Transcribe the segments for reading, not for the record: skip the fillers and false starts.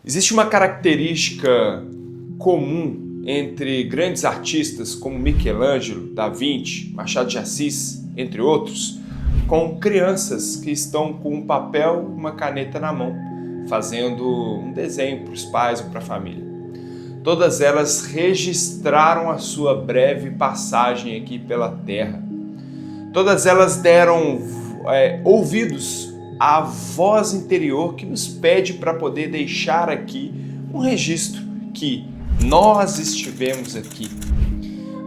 Existe uma característica comum entre grandes artistas como Michelangelo, Da Vinci, Machado de Assis, entre outros, com crianças que estão com um papel, uma caneta na mão, fazendo um desenho para os pais ou para a família. Todas elas registraram a sua breve passagem aqui pela Terra. Todas elas deram ouvidos à voz interior que nos pede para poder deixar aqui um registro que nós estivemos aqui.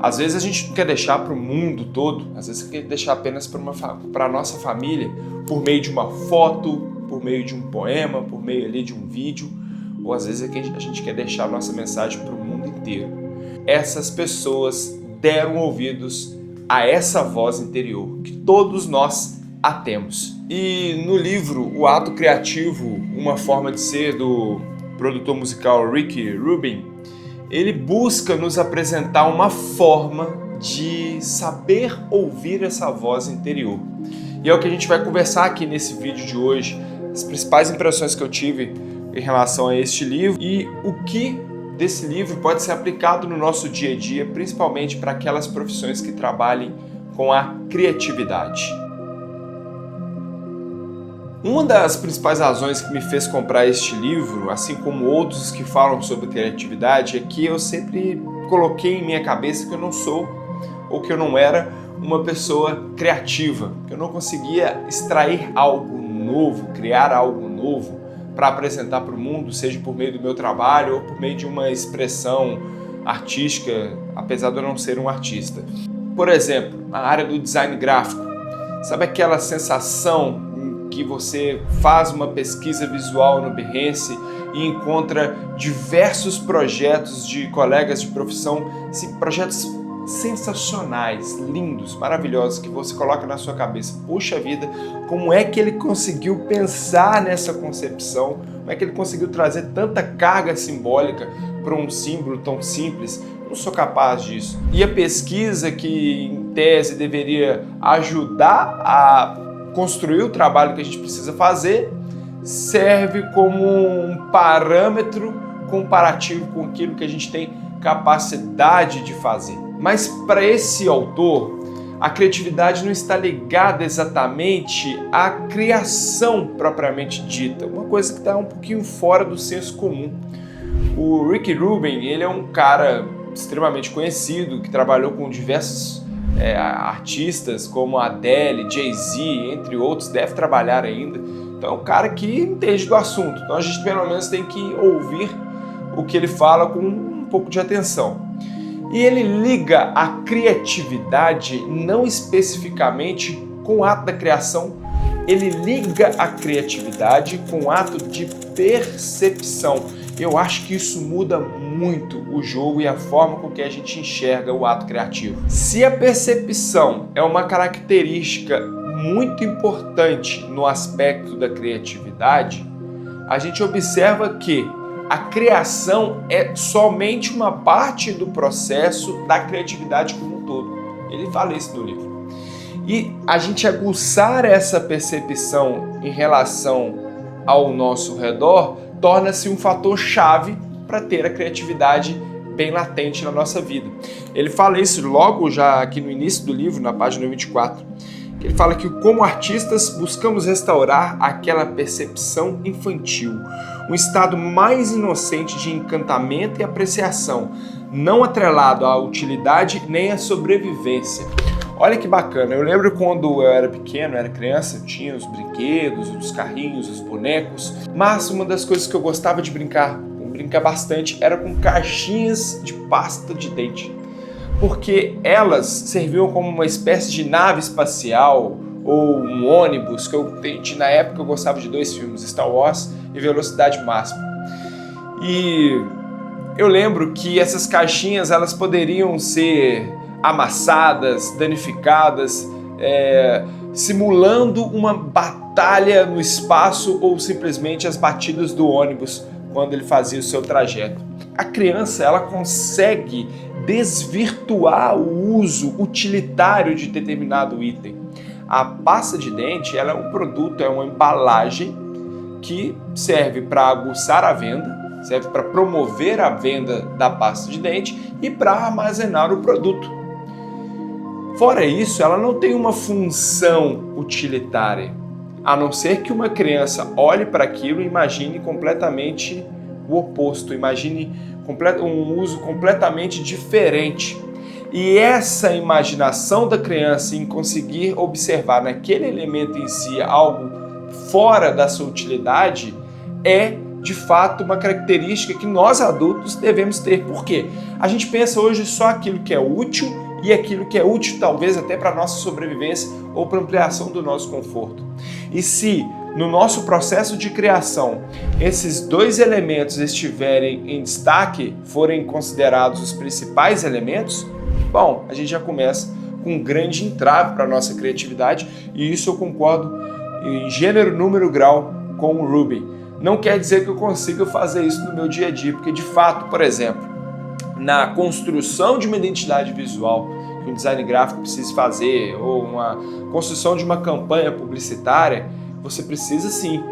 Às vezes a gente não quer deixar para o mundo todo, às vezes quer deixar apenas para a nossa família, por meio de uma foto, por meio de um poema, por meio ali de um vídeo, ou às vezes a gente quer deixar a nossa mensagem para o mundo inteiro. Essas pessoas deram ouvidos a essa voz interior, que todos nós a temos. E no livro O Ato Criativo, Uma Forma de Ser, do produtor musical Rick Rubin, ele busca nos apresentar uma forma de saber ouvir essa voz interior. E é o que a gente vai conversar aqui nesse vídeo de hoje, as principais impressões que eu tive em relação a este livro e o que desse livro pode ser aplicado no nosso dia a dia, principalmente para aquelas profissões que trabalhem com a criatividade. Uma das principais razões que me fez comprar este livro, assim como outros que falam sobre criatividade, é que eu sempre coloquei em minha cabeça que eu não sou ou que eu não era uma pessoa criativa, que eu não conseguia extrair algo novo, criar algo novo para apresentar para o mundo, seja por meio do meu trabalho ou por meio de uma expressão artística, apesar de eu não ser um artista. Por exemplo, na área do design gráfico, sabe aquela sensação que você faz uma pesquisa visual no Behance e encontra diversos projetos de colegas de profissão, projetos sensacionais, lindos, maravilhosos, que você coloca na sua cabeça. Puxa vida, como é que ele conseguiu pensar nessa concepção? Como é que ele conseguiu trazer tanta carga simbólica para um símbolo tão simples? Não sou capaz disso. E a pesquisa, que em tese deveria ajudar a construir o trabalho que a gente precisa fazer, serve como um parâmetro comparativo com aquilo que a gente tem capacidade de fazer. Mas para esse autor, a criatividade não está ligada exatamente à criação propriamente dita, uma coisa que está um pouquinho fora do senso comum. O Rick Rubin, ele é um cara extremamente conhecido, que trabalhou com diversos artistas como Adele, Jay-Z, entre outros, deve trabalhar ainda. Então é um cara que entende do assunto. Então a gente pelo menos tem que ouvir o que ele fala com um pouco de atenção. E ele liga a criatividade não especificamente com o ato da criação, ele liga a criatividade com o ato de percepção. Eu acho que isso muda muito o jogo e a forma com que a gente enxerga o ato criativo. Se a percepção é uma característica muito importante no aspecto da criatividade, a gente observa que a criação é somente uma parte do processo da criatividade como um todo. Ele fala isso no livro. E a gente aguçar essa percepção em relação ao nosso redor torna-se um fator chave para ter a criatividade bem latente na nossa vida. Ele fala isso logo já aqui no início do livro, na página 24. Ele fala que como artistas buscamos restaurar aquela percepção infantil, um estado mais inocente de encantamento e apreciação, não atrelado à utilidade nem à sobrevivência. Olha que bacana, eu lembro quando eu era pequeno, era criança, eu tinha os brinquedos, os carrinhos, os bonecos, mas uma das coisas que eu gostava de brincar bastante, era com caixinhas de pasta de dente, porque elas serviam como uma espécie de nave espacial ou um ônibus, na época eu gostava de dois filmes, Star Wars e Velocidade Máxima. E eu lembro que essas caixinhas elas poderiam ser amassadas, danificadas, simulando uma batalha no espaço ou simplesmente as batidas do ônibus quando ele fazia o seu trajeto. A criança ela consegue desvirtuar o uso utilitário de determinado item. A pasta de dente ela é um produto, é uma embalagem que serve para aguçar a venda, serve para promover a venda da pasta de dente e para armazenar o produto. Fora isso, ela não tem uma função utilitária, a não ser que uma criança olhe para aquilo e imagine completamente o oposto, imagine um uso completamente diferente. E essa imaginação da criança em conseguir observar naquele elemento em si algo fora da sua utilidade é, de fato, uma característica que nós adultos devemos ter. Por quê? A gente pensa hoje só aquilo que é útil e aquilo que é útil talvez até para a nossa sobrevivência ou para ampliação do nosso conforto. E se no nosso processo de criação esses dois elementos estiverem em destaque, forem considerados os principais elementos, bom, a gente já começa com um grande entrave para a nossa criatividade, e isso eu concordo em gênero, número, grau com o Rubin. Não quer dizer que eu consiga fazer isso no meu dia a dia, porque de fato, por exemplo, na construção de uma identidade visual que um design gráfico precisa fazer, ou uma construção de uma campanha publicitária, você precisa sim,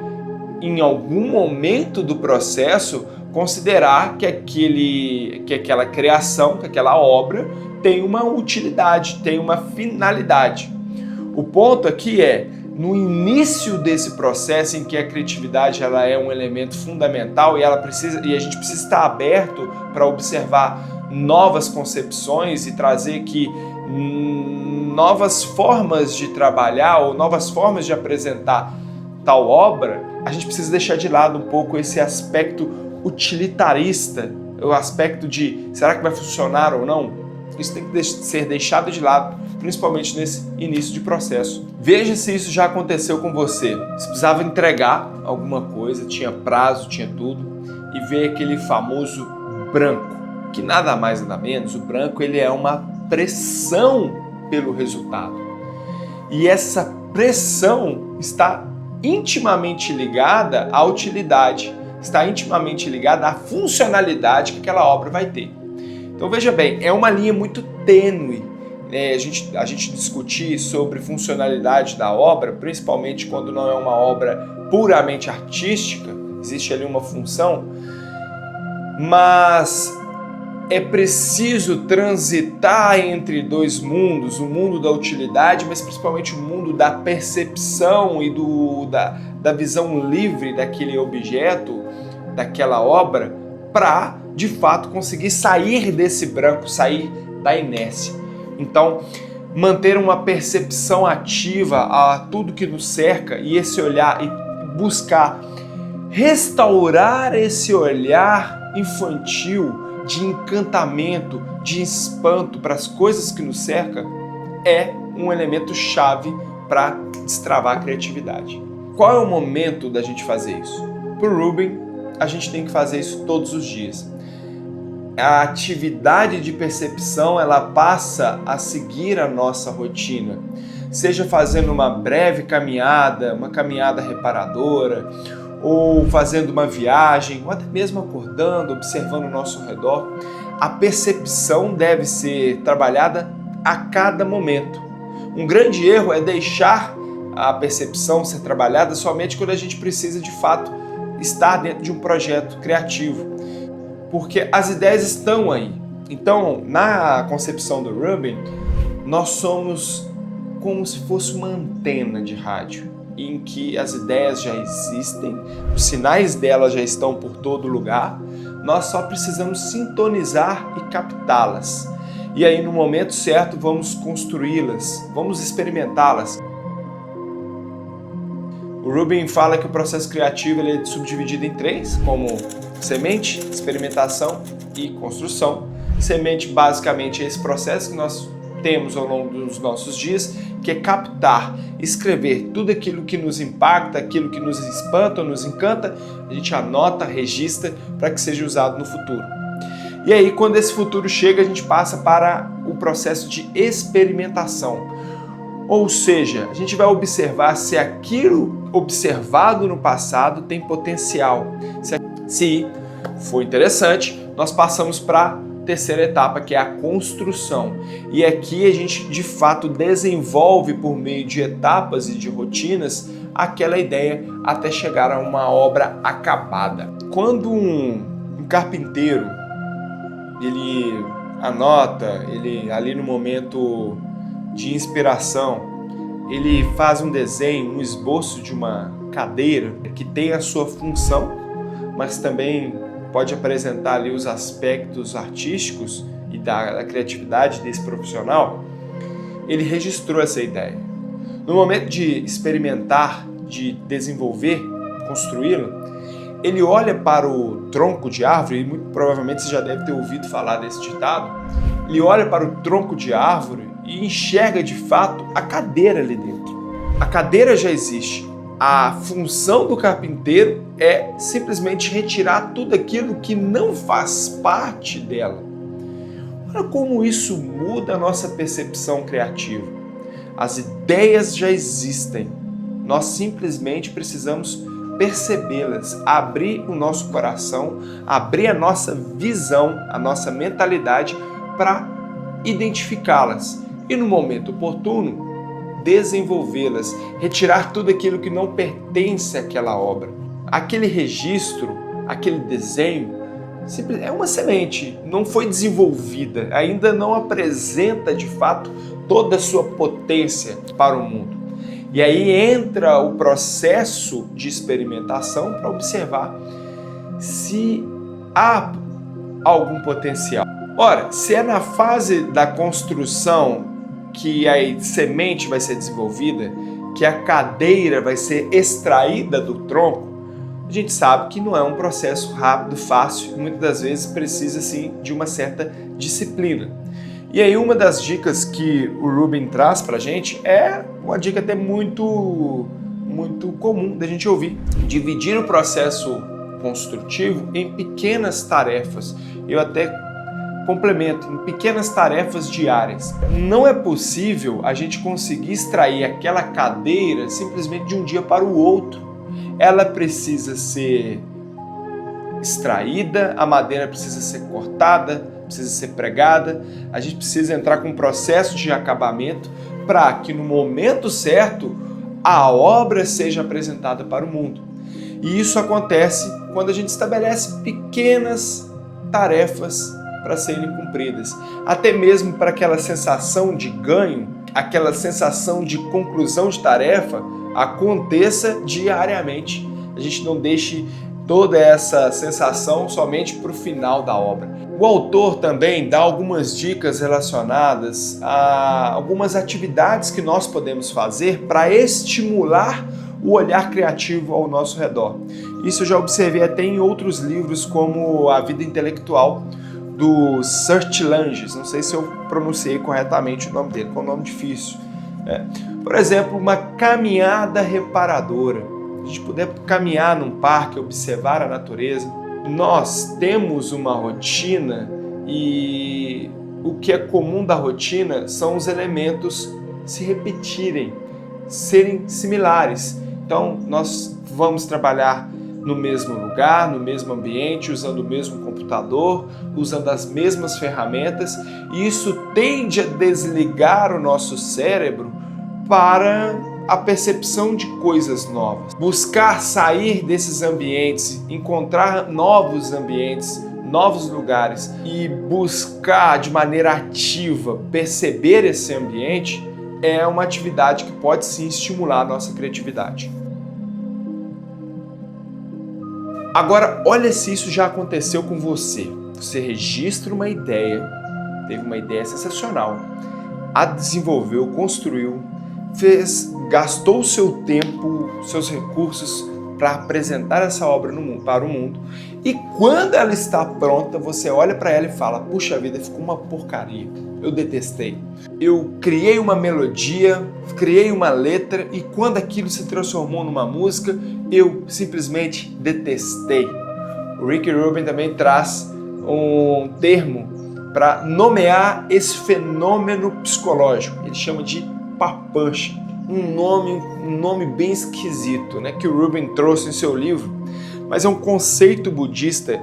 em algum momento do processo, considerar que aquela criação, que aquela obra tem uma utilidade, tem uma finalidade. O ponto aqui é, no início desse processo em que a criatividade ela é um elemento fundamental e a gente precisa estar aberto para observar novas concepções e trazer aqui novas formas de trabalhar ou novas formas de apresentar tal obra, a gente precisa deixar de lado um pouco esse aspecto utilitarista, o aspecto de será que vai funcionar ou não? Isso tem que ser deixado de lado, principalmente nesse início de processo. Veja se isso já aconteceu com você. Você precisava entregar alguma coisa, tinha prazo, tinha tudo, e veio aquele famoso branco, que nada mais nada menos, o branco ele é uma pressão pelo resultado. E essa pressão está intimamente ligada à utilidade, está intimamente ligada à funcionalidade que aquela obra vai ter. Então veja bem, é uma linha muito tênue, né? A gente discutir sobre funcionalidade da obra, principalmente quando não é uma obra puramente artística, existe ali uma função, mas é preciso transitar entre dois mundos, o mundo da utilidade, mas principalmente o mundo da percepção e da visão livre daquele objeto, daquela obra, para, de fato, conseguir sair desse branco, sair da inércia. Então, manter uma percepção ativa a tudo que nos cerca e esse olhar, e buscar restaurar esse olhar infantil de encantamento, de espanto para as coisas que nos cercam, é um elemento chave para destravar a criatividade. Qual é o momento da gente fazer isso? Para o Rubin, a gente tem que fazer isso todos os dias. A atividade de percepção ela passa a seguir a nossa rotina, seja fazendo uma breve caminhada, uma caminhada reparadora, ou fazendo uma viagem, ou até mesmo acordando, observando o nosso redor. A percepção deve ser trabalhada a cada momento. Um grande erro é deixar a percepção ser trabalhada somente quando a gente precisa de fato estar dentro de um projeto criativo, porque as ideias estão aí. Então, na concepção do Rubin, nós somos como se fosse uma antena de rádio, em que as ideias já existem, os sinais delas já estão por todo lugar, nós só precisamos sintonizar e captá-las. E aí, no momento certo, vamos construí-las, vamos experimentá-las. O Rubin fala que o processo criativo ele é subdividido em três, como semente, experimentação e construção. Semente, basicamente, é esse processo que nós temos ao longo dos nossos dias, que é captar, escrever tudo aquilo que nos impacta, aquilo que nos espanta ou nos encanta, a gente anota, registra para que seja usado no futuro. E aí, quando esse futuro chega, a gente passa para o processo de experimentação. Ou seja, a gente vai observar se aquilo observado no passado tem potencial. Se for interessante, nós passamos para a terceira etapa, que é a construção. E aqui a gente, de fato, desenvolve por meio de etapas e de rotinas aquela ideia até chegar a uma obra acabada. Quando um Um carpinteiro, ele anota, ele ali no momento de inspiração, ele faz um desenho, um esboço de uma cadeira que tem a sua função, mas também pode apresentar ali os aspectos artísticos e da criatividade desse profissional. Ele registrou essa ideia. No momento de experimentar, de desenvolver, construí-la, ele olha para o tronco de árvore, e muito provavelmente você já deve ter ouvido falar desse ditado, ele olha para o tronco de árvore e enxerga de fato a cadeira ali dentro. A cadeira já existe. A função do carpinteiro é simplesmente retirar tudo aquilo que não faz parte dela. Olha como isso muda a nossa percepção criativa. As ideias já existem. Nós simplesmente precisamos percebê-las, abrir o nosso coração, abrir a nossa visão, a nossa mentalidade para identificá-las e no momento oportuno desenvolvê-las, retirar tudo aquilo que não pertence àquela obra. Aquele registro, aquele desenho, é uma semente, não foi desenvolvida, ainda não apresenta de fato toda a sua potência para o mundo. E aí entra o processo de experimentação para observar se há algum potencial. Ora, se é na fase da construção que a semente vai ser desenvolvida, que a cadeira vai ser extraída do tronco, a gente sabe que não é um processo rápido, fácil, e muitas das vezes precisa sim de uma certa disciplina. E aí uma das dicas que o Rubin traz para a gente é uma dica até muito comum da gente ouvir: dividir o processo construtivo em pequenas tarefas. Eu até complemento, em pequenas tarefas diárias. Não é possível a gente conseguir extrair aquela cadeira simplesmente de um dia para o outro. Ela precisa ser extraída, a madeira precisa ser cortada, precisa ser pregada, a gente precisa entrar com um processo de acabamento para que no momento certo a obra seja apresentada para o mundo. E isso acontece quando a gente estabelece pequenas tarefas para serem cumpridas, até mesmo para aquela sensação de ganho, aquela sensação de conclusão de tarefa aconteça diariamente. A gente não deixe toda essa sensação somente para o final da obra. O autor também dá algumas dicas relacionadas a algumas atividades que nós podemos fazer para estimular o olhar criativo ao nosso redor. Isso eu já observei até em outros livros, como A Vida Intelectual, do Surt Langes. Não sei se eu pronunciei corretamente o nome dele, que é um nome difícil. Por exemplo, uma caminhada reparadora. A gente puder caminhar num parque, observar a natureza. Nós temos uma rotina e o que é comum da rotina são os elementos se repetirem, serem similares. Então, nós vamos trabalhar no mesmo lugar, no mesmo ambiente, usando o mesmo computador, usando as mesmas ferramentas, e isso tende a desligar o nosso cérebro para a percepção de coisas novas. Buscar sair desses ambientes, encontrar novos ambientes, novos lugares e buscar de maneira ativa perceber esse ambiente é uma atividade que pode sim estimular a nossa criatividade. Agora, olha se isso já aconteceu com você. Você registra uma ideia, teve uma ideia sensacional, a desenvolveu, construiu, gastou o seu tempo, seus recursos para apresentar essa obra para o mundo. E quando ela está pronta, você olha para ela e fala: puxa vida, ficou uma porcaria, eu detestei. Eu criei uma melodia, criei uma letra e quando aquilo se transformou numa música, eu simplesmente detestei. O Rick Rubin também traz um termo para nomear esse fenômeno psicológico. Ele chama de papancha. Um nome bem esquisito, né, que o Rubin trouxe em seu livro, mas é um conceito budista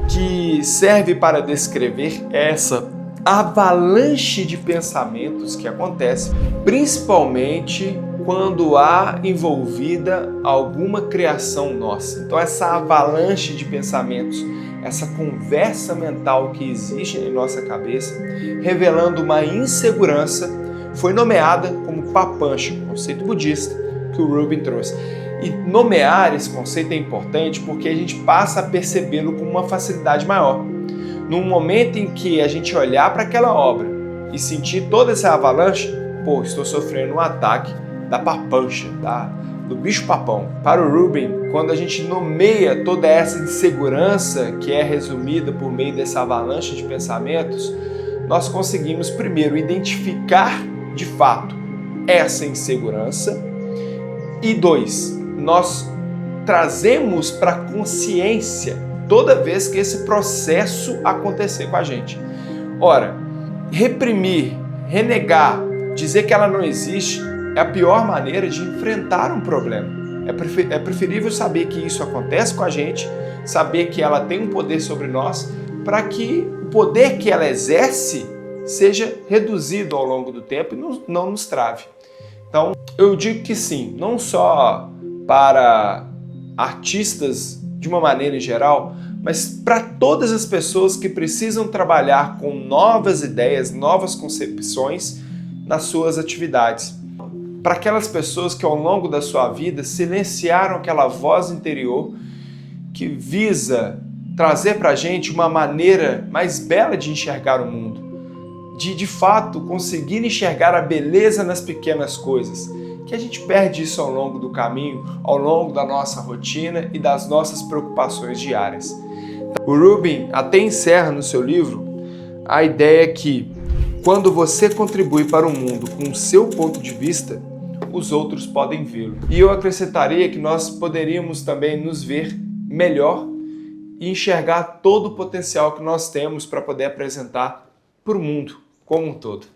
que serve para descrever essa avalanche de pensamentos que acontece, principalmente quando há envolvida alguma criação nossa. Então essa avalanche de pensamentos, essa conversa mental que existe em nossa cabeça, revelando uma insegurança, foi nomeada como Papancha, um conceito budista que o Rubin trouxe. E nomear esse conceito é importante porque a gente passa a percebê-lo com uma facilidade maior. No momento em que a gente olhar para aquela obra e sentir toda essa avalanche, pô, estou sofrendo um ataque da papancha, do bicho-papão. Para o Rubin, quando a gente nomeia toda essa insegurança que é resumida por meio dessa avalanche de pensamentos, nós conseguimos primeiro identificar de fato essa insegurança e dois, nós trazemos para a consciência toda vez que esse processo acontecer com a gente. Ora, reprimir, renegar, dizer que ela não existe é a pior maneira de enfrentar um problema. É preferível saber que isso acontece com a gente, saber que ela tem um poder sobre nós, para que o poder que ela exerce seja reduzido ao longo do tempo e não nos trave. Então, eu digo que sim, não só para artistas de uma maneira em geral, mas para todas as pessoas que precisam trabalhar com novas ideias, novas concepções nas suas atividades. Para aquelas pessoas que ao longo da sua vida silenciaram aquela voz interior que visa trazer para a gente uma maneira mais bela de enxergar o mundo, de fato conseguir enxergar a beleza nas pequenas coisas, que a gente perde isso ao longo do caminho, ao longo da nossa rotina e das nossas preocupações diárias. O Rubin até encerra no seu livro a ideia que quando você contribui para o mundo com o seu ponto de vista, os outros podem vê-lo. E eu acrescentaria que nós poderíamos também nos ver melhor e enxergar todo o potencial que nós temos para poder apresentar para o mundo como um todo.